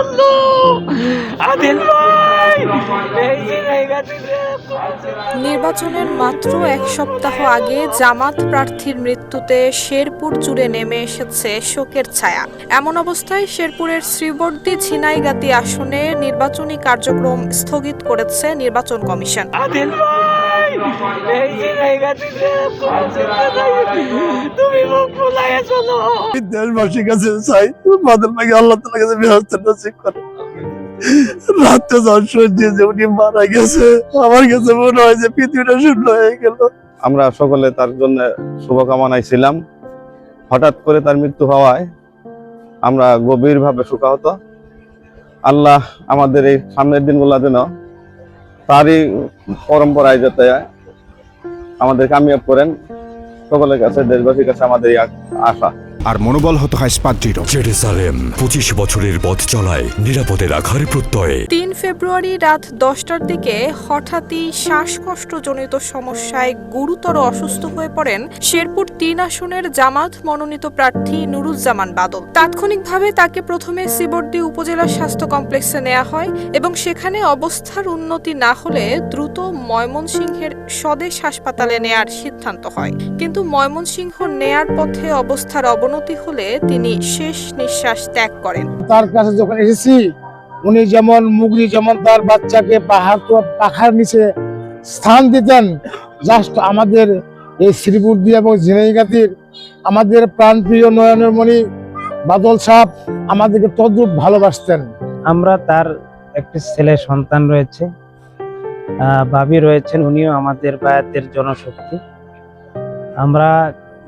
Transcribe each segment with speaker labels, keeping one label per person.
Speaker 1: বললো আদিল ভাই এই
Speaker 2: নির্বাচনের মাত্র এক সপ্তাহ আগে জামাত প্রার্থীর মৃত্যুতে শেরপুর জুড়ে নেমে এসেছে শোকের ছায়া। এমন অবস্থায় শেরপুরের শ্রীবর্দী ঝিনাইগাতি আসনে নির্বাচনী কার্যক্রম স্থগিত করেছে নির্বাচন কমিশন।
Speaker 1: আদিল ভাই এই তুমি মুখ ফুলাইয়া চলো।
Speaker 3: দেশবাসীর কাছে চাই বাদল ভাইকে আল্লাহ তাআলার কাছে ব্যবস্থা নসিব করে। রাতে জ্বর দিয়ে উনি মারা গেছে, আমার কাছে মনে হয় যে পৃথিবীটা শূন্য হয়ে গেল।
Speaker 4: আমরা সকলে তার জন্য শুভকামনায় ছিলাম। হঠাৎ করে তার মৃত্যু হওয়ায় আমরা গভীরভাবে শোকাহত। আল্লাহ আমাদের এই সামনের দিনগুলো যেন তারই পরম্পরায় যাতে আমাদের কামিয়াব করেন, সকলের কাছে দেশবাসীর কাছে আমাদের এই আশা।
Speaker 5: আর মনোবল হতে হয় স্পাত-দৃঢ়। জেরুজালেম 25 বছরের পথ চলায় নিরাপদে রাখার প্রত্যয়ে।
Speaker 2: 3 ফেব্রুয়ারি রাত 10টার দিকে হঠাৎই শ্বাসকষ্টজনিত সমস্যায় গুরুতর অসুস্থ হয়ে পড়েন শেরপুর 3 আসনের জামাত মনোনীত প্রার্থী নুরুজ্জামান বাদল। তাৎক্ষণিকভাবে তাকে প্রথমে শ্রীবর্দী উপজেলা স্বাস্থ্য কমপ্লেক্সে নেওয়া হয় এবং সেখানে অবস্থার উন্নতি না হলে দ্রুত ময়মনসিংহের স্বদেশ হাসপাতালে নেয়ার সিদ্ধান্ত হয়। কিন্তু ময়মনসিংহ নেয়ার পথে অবস্থার অবনতি হলে তিনি শেষ নিঃশ্বাস ত্যাগ করেন।
Speaker 6: তার কাছে যখন এসেছি, উনি যেমন মুগরি যেমন তার বাচ্চাকে পাখার নিচে স্থান দিতেন, জাস্ট আমাদের এই শ্রীবর্দী এবং ঝিনাইগাতির আমাদের প্রাণপ্রিয় নয়নের মণি বাদল সাহেব আমাদেরকে তদ্রুপ ভালোবাসতেন।
Speaker 7: আমরা তার একটি ছেলে সন্তান রয়েছে, ভাবি রয়েছেন, উনিও আমাদের বায়াতের জনশক্তি। আমরা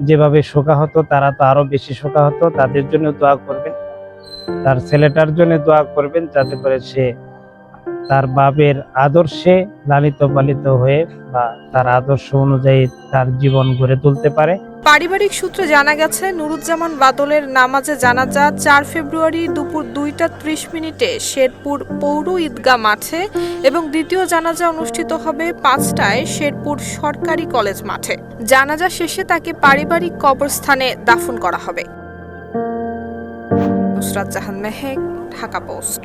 Speaker 7: যেভাবে শোকাহত, তারা তো আরো বেশি শোকাহত। তাদের জন্য দোয়া করবেন, তার ছেলেটার জন্য দোয়া করবেন, যাতে করে সে তার বাবের আদর্শে লালিত পালিত হয়ে বা তার আদর্শ অনুযায়ী তার জীবন গড়ে তুলতে পারে।
Speaker 2: পারিবারিক সূত্রে জানা গেছে, নুরুজ্জামান বাদলের নামাজে জানাজা 4 ফেব্রুয়ারি দুপুর 2:30 শেরপুর পৌর ঈদগাহ মাঠে এবং দ্বিতীয় জানাজা অনুষ্ঠিত হবে 5টায় শেরপুর সরকারি কলেজ মাঠে। জানাজা শেষে তাকে পারিবারিক কবরস্থানে দাফন করা হবে। নুসরাত জাহান মেহেক, ঢাকা পোস্ট।